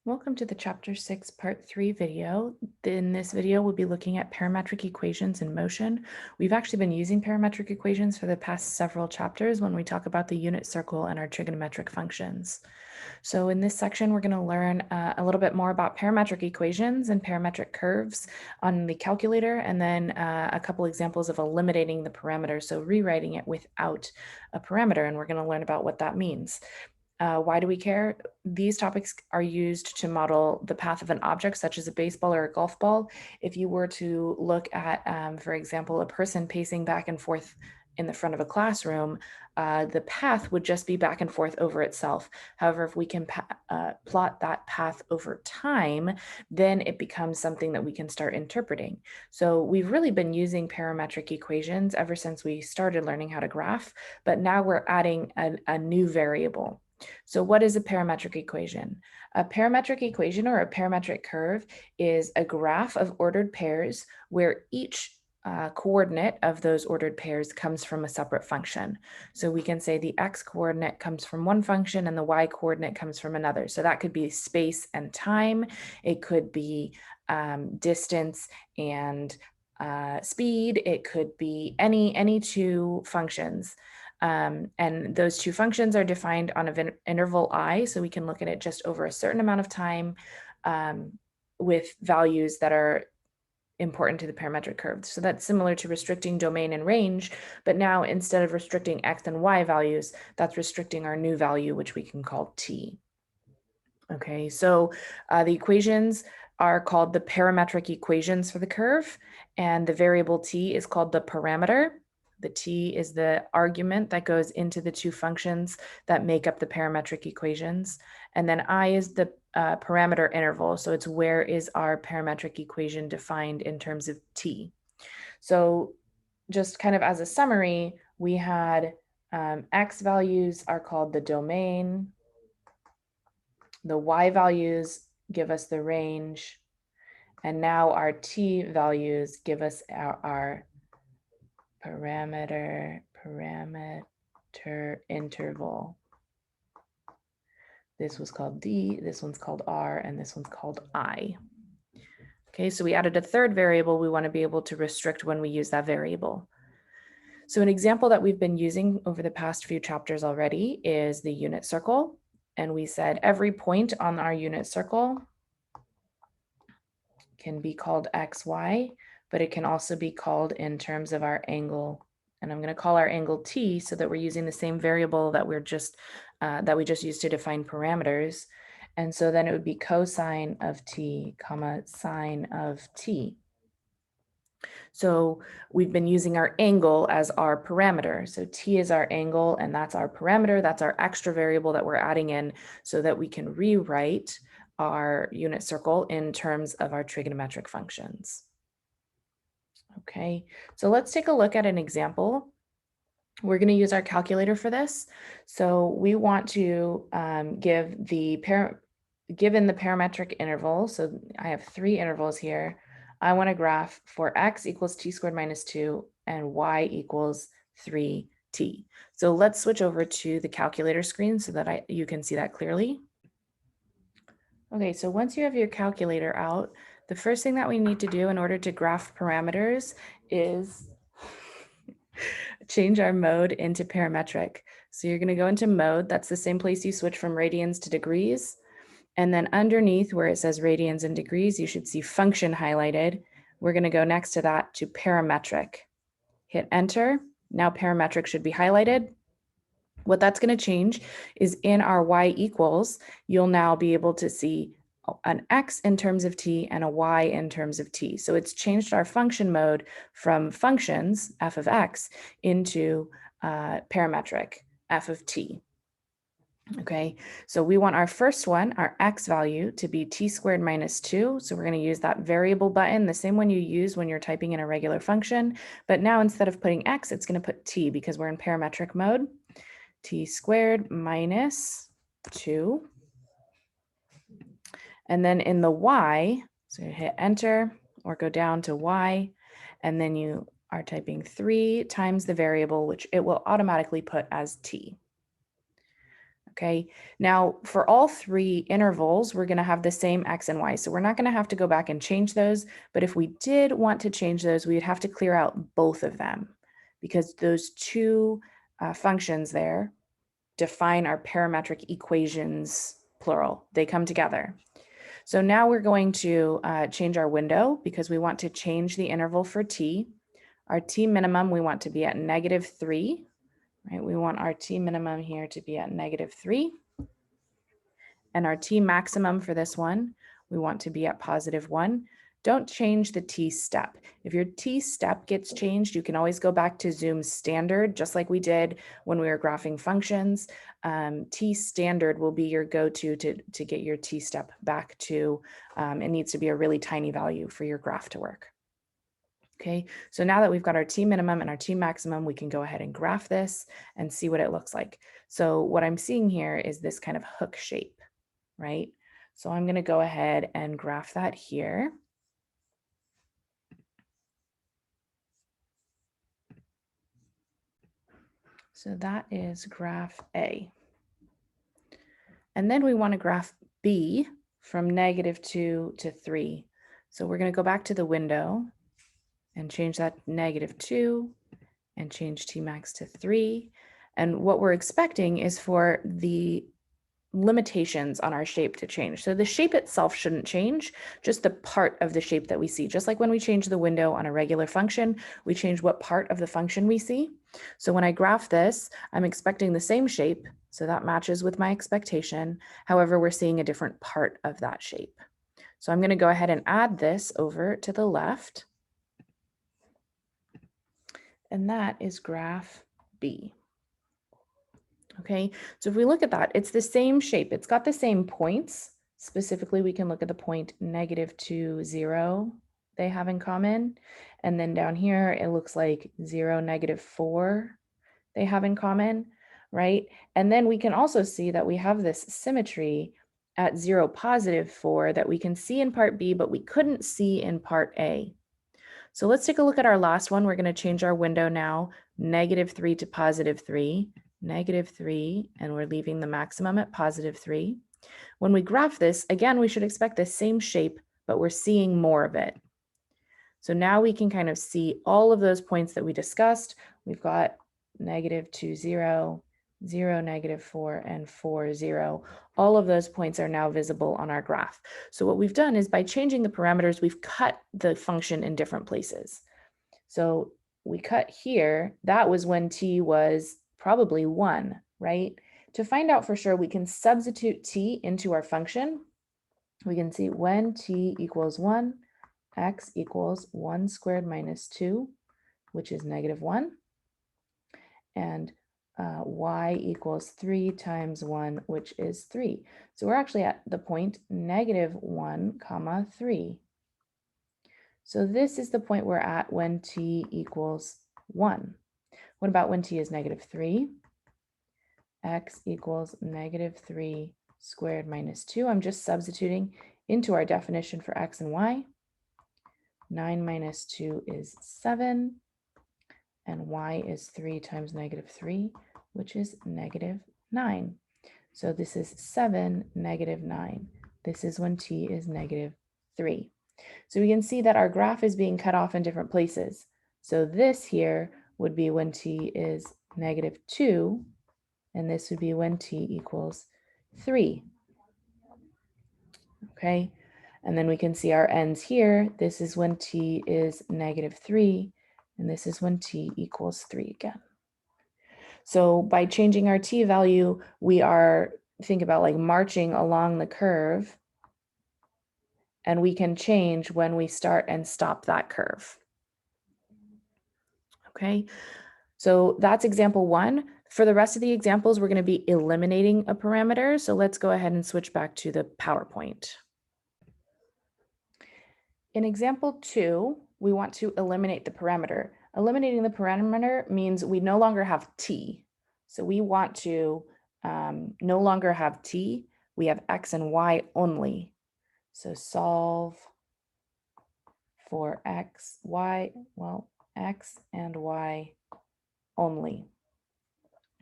Welcome to the Chapter 6, Part 3 video. In this video, we'll be looking at parametric equations in motion. We've actually been using parametric equations for the past several chapters when we talk about the unit circle and our trigonometric functions. So in this section, we're going to learn a little bit more about parametric equations and parametric curves on the calculator, and then a couple examples of eliminating the parameter, so rewriting it without a parameter, and we're going to learn about what that means. Why do we care? These topics are used to model the path of an object, such as a baseball or a golf ball. If you were to look at, for example, a person pacing back and forth in the front of a classroom, the path would just be back and forth over itself. However, if we can plot that path over time, then it becomes something that we can start interpreting. So we've really been using parametric equations ever since we started learning how to graph, but now we're adding a new variable. So what is a parametric equation? A parametric equation or a parametric curve is a graph of ordered pairs where each coordinate of those ordered pairs comes from a separate function. So we can say the x coordinate comes from one function and the y coordinate comes from another. So that could be space and time. It could be distance and speed. It could be any two functions. And those two functions are defined on an interval I, so we can look at it just over a certain amount of time with values that are important to the parametric curve. So that's similar to restricting domain and range, but now instead of restricting x and y values, that's restricting our new value, which we can call t. Okay, so the equations are called the parametric equations for the curve, and the variable t is called the parameter. The t is the argument that goes into the two functions that make up the parametric equations. And then I is the parameter interval. So it's where is our parametric equation defined in terms of t. So just kind of as a summary, we had x values are called the domain. The y values give us the range. And now our t values give us our parameter interval. This was called D, this one's called R, and this one's called I. Okay, so we added a third variable. We want to be able to restrict when we use that variable. So an example that we've been using over the past few chapters already is the unit circle. And we said every point on our unit circle can be called XY, but it can also be called in terms of our angle. And I'm going to call our angle T so that we're using the same variable that we just used to define parameters. And so then it would be cosine of T, comma, sine of T. So we've been using our angle as our parameter. So T is our angle and that's our parameter. That's our extra variable that we're adding in so that we can rewrite our unit circle in terms of our trigonometric functions. Okay, so let's take a look at an example. We're going to use our calculator for this. So we want to given the parametric interval, so I have three intervals here. I want to graph for x equals t squared minus 2 and y equals 3t. So let's switch over to the calculator screen so that you can see that clearly. Okay, so once you have your calculator out, the first thing that we need to do in order to graph parameters is change our mode into parametric. So you're going to go into mode. That's the same place you switch from radians to degrees. And then underneath where it says radians and degrees, you should see function highlighted. We're going to go next to that to parametric. Hit enter. Now parametric should be highlighted. What that's going to change is in our y equals, you'll now be able to see an x in terms of t and a y in terms of t. So it's changed our function mode from functions, f of x, into parametric, f of t. Okay, so we want our first one, our x value, to be t squared minus 2. So we're going to use that variable button, the same one you use when you're typing in a regular function. But now instead of putting x, it's going to put t because we're in parametric mode. T squared minus 2. And then in the y, so you hit enter or go down to y, and then you are typing 3 times the variable, which it will automatically put as t. Okay, now for all three intervals, we're going to have the same x and y. So we're not going to have to go back and change those. But if we did want to change those, we would have to clear out both of them because those two functions there define our parametric equations, plural. They come together. So now we're going to change our window because we want to change the interval for t. Our t minimum, we want to be at -3. Right, we want our t minimum here to be at -3. And our t maximum for this one, we want to be at +1. Don't change the t step. If your t step gets changed, you can always go back to Zoom's standard, just like we did when we were graphing functions. T standard will be your go-to to get your t step back to, it needs to be a really tiny value for your graph to work. Okay, so now that we've got our t minimum and our t maximum, we can go ahead and graph this and see what it looks like. So what I'm seeing here is this kind of hook shape, right? So I'm going to go ahead and graph that here. So that is graph A. And then we want to graph B from -2 to 3. So we're going to go back to the window and change that -2 and change t max to 3. And what we're expecting is for the limitations on our shape to change. So the shape itself shouldn't change, just the part of the shape that we see. Just like when we change the window on a regular function, we change what part of the function we see. So when I graph this, I'm expecting the same shape. So that matches with my expectation. However, we're seeing a different part of that shape. So I'm going to go ahead and add this over to the left. And that is graph B. Okay, so if we look at that, it's the same shape. It's got the same points. Specifically, we can look at the point -2, 0 they have in common. And then down here, it looks like 0, -4 they have in common, right? And then we can also see that we have this symmetry at 0, +4 that we can see in part B, but we couldn't see in part A. So let's take a look at our last one. We're going to change our window now, -3 to +3, -3, and we're leaving the maximum at +3. When we graph this, again, we should expect the same shape, but we're seeing more of it. So now we can kind of see all of those points that we discussed. We've got -2, 0, 0, -4, and 4, 0. All of those points are now visible on our graph. So what we've done is by changing the parameters, we've cut the function in different places. So we cut here, that was when t was probably 1, right? To find out for sure, we can substitute t into our function. We can see when t equals 1, x equals 1 squared minus 2, which is -1, and y equals 3 times 1, which is 3. So we're actually at the point -1, comma 3. So this is the point we're at when t equals 1. What about when t is -3? X equals -3 squared minus 2. I'm just substituting into our definition for x and y. 9 minus 2 is 7, and y is 3 times -3, which is -9. So this is 7, -9. This is when t is -3. So we can see that our graph is being cut off in different places. So this here would be when t is -2, and this would be when t equals 3. Okay, and then we can see our ends here. This is when t is -3, and this is when t equals 3 again. So by changing our t value, we are, think about like marching along the curve, and we can change when we start and stop that curve. Okay, so that's example 1. For the rest of the examples, we're going to be eliminating a parameter. So let's go ahead and switch back to the PowerPoint. In example 2, we want to eliminate the parameter. Eliminating the parameter means we no longer have t. So we want to no longer have t. We have x and y only. So solve for x, y, well, x and y only.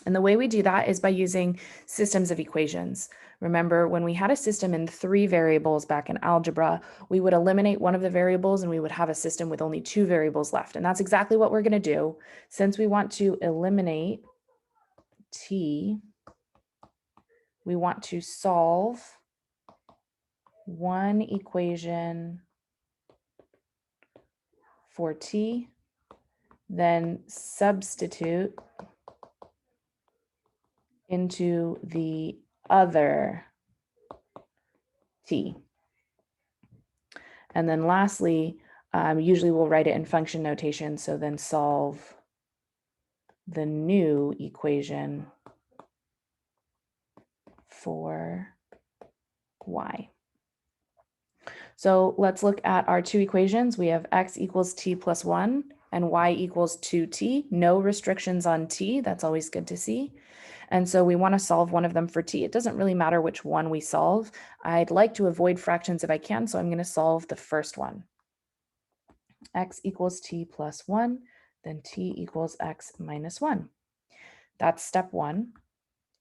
And the way we do that is by using systems of equations. Remember, when we had a system in 3 variables back in algebra, we would eliminate one of the variables and we would have a system with only 2 variables left. And that's exactly what we're going to do. Since we want to eliminate t, we want to solve one equation for t, then substitute into the other t. And then lastly, usually we'll write it in function notation, so then solve the new equation for y. So let's look at our 2 equations. We have x equals t plus 1 and y equals 2t. No restrictions on t. That's always good to see. And so we want to solve one of them for t. It doesn't really matter which one we solve. I'd like to avoid fractions if I can, so I'm going to solve the first one. X equals t plus 1, then t equals x minus 1. That's step 1.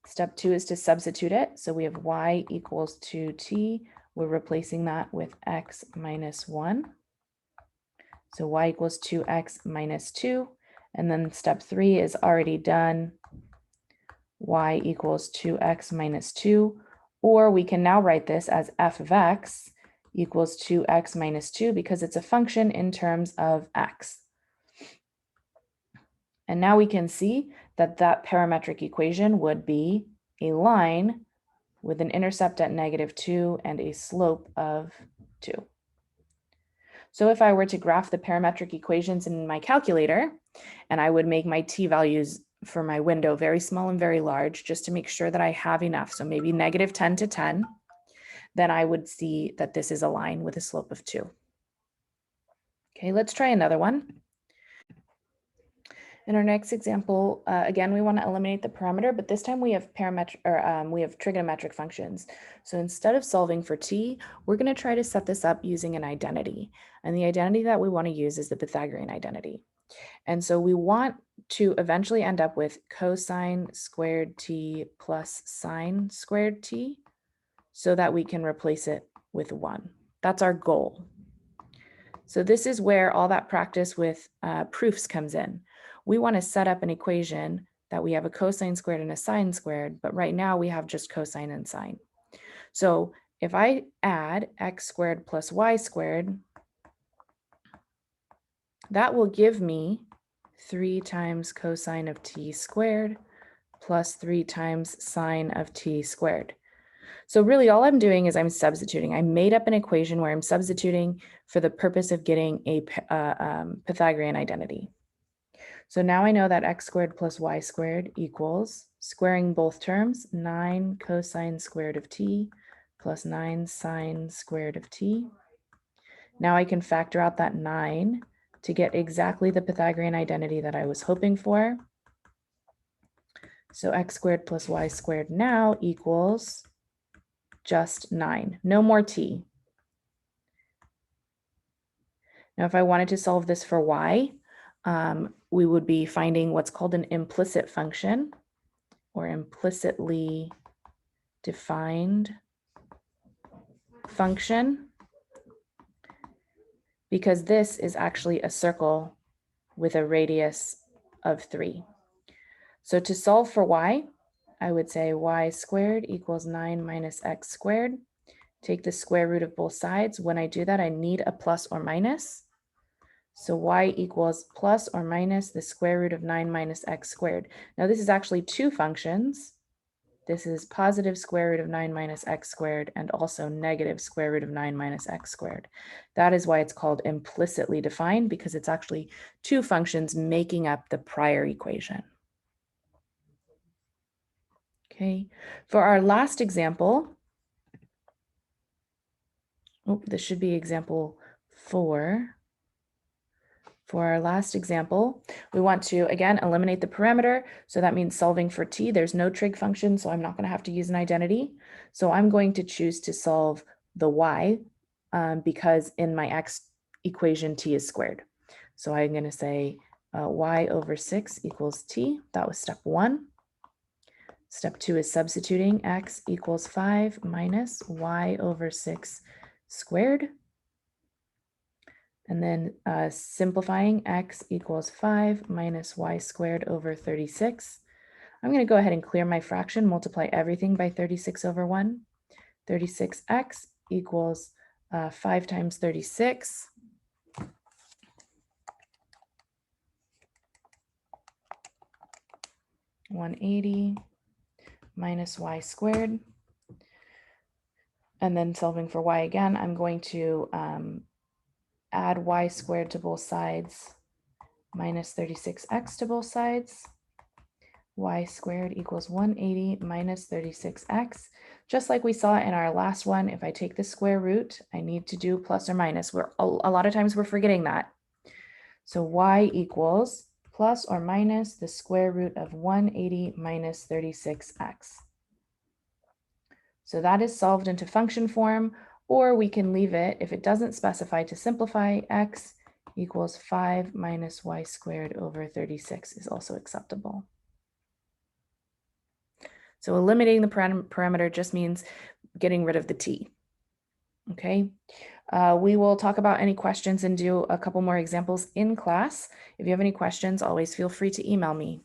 Step 2 is to substitute it. So we have y equals 2t. We're replacing that with x minus 1. So y equals 2x minus 2. And then step 3 is already done. Y equals 2x minus 2. Or we can now write this as f of x equals 2x minus 2 because it's a function in terms of x. And now we can see that that parametric equation would be a line with an intercept at -2 and a slope of 2. So if I were to graph the parametric equations in my calculator, and I would make my t values for my window very small and very large, just to make sure that I have enough, so maybe -10 to 10, then I would see that this is a line with a slope of 2. Okay, let's try another one. In our next example, again, we want to eliminate the parameter, but this time we have we have trigonometric functions. So instead of solving for t, we're going to try to set this up using an identity. And the identity that we want to use is the Pythagorean identity. And so we want to eventually end up with cosine squared t plus sine squared t so that we can replace it with 1. That's our goal. So this is where all that practice with proofs comes in. We want to set up an equation that we have a cosine squared and a sine squared, but right now we have just cosine and sine. So if I add x squared plus y squared, that will give me 3 times cosine of t squared plus 3 times sine of t squared. So really all I'm doing is I'm substituting. I made up an equation where I'm substituting for the purpose of getting a Pythagorean identity. So now I know that x squared plus y squared equals, squaring both terms, 9 cosine squared of t plus 9 sine squared of t. Now I can factor out that 9 to get exactly the Pythagorean identity that I was hoping for. So x squared plus y squared now equals just 9, no more t. Now, if I wanted to solve this for y, we would be finding what's called an implicit function or implicitly defined function, because this is actually a circle with a radius of 3. So to solve for y, I would say y squared equals 9 minus x squared. Take the square root of both sides. When I do that, I need a plus or minus. So y equals plus or minus the square root of 9 minus x squared. Now this is actually 2 functions. This is positive square root of 9 minus x squared and also negative square root of 9 minus x squared. That is why it's called implicitly defined, because it's actually 2 functions making up the prior equation. Okay, for our last example, this should be example 4. For our last example, we want to, again, eliminate the parameter. So that means solving for t. There's no trig function, so I'm not going to have to use an identity. So I'm going to choose to solve the y because in my x equation, t is squared. So I'm going to say y over 6 equals t. That was step 1. Step 2 is substituting. X equals 5 minus y over 6 squared. And then simplifying, x equals 5 minus y squared over 36. I'm going to go ahead and clear my fraction, multiply everything by 36 over 1. 36x equals 5 times 36. 180 minus y squared. And then solving for y again, I'm going to add y squared to both sides, minus 36x to both sides. Y squared equals 180 minus 36x. Just like we saw in our last one, if I take the square root, I need to do plus or minus. A lot of times we're forgetting that. So y equals plus or minus the square root of 180 minus 36x. So that is solved into function form, or we can leave it, if it doesn't specify, to simplify. X equals 5 minus y squared over 36 is also acceptable. So eliminating the parameter just means getting rid of the t. Okay, we will talk about any questions and do a couple more examples in class. If you have any questions, always feel free to email me.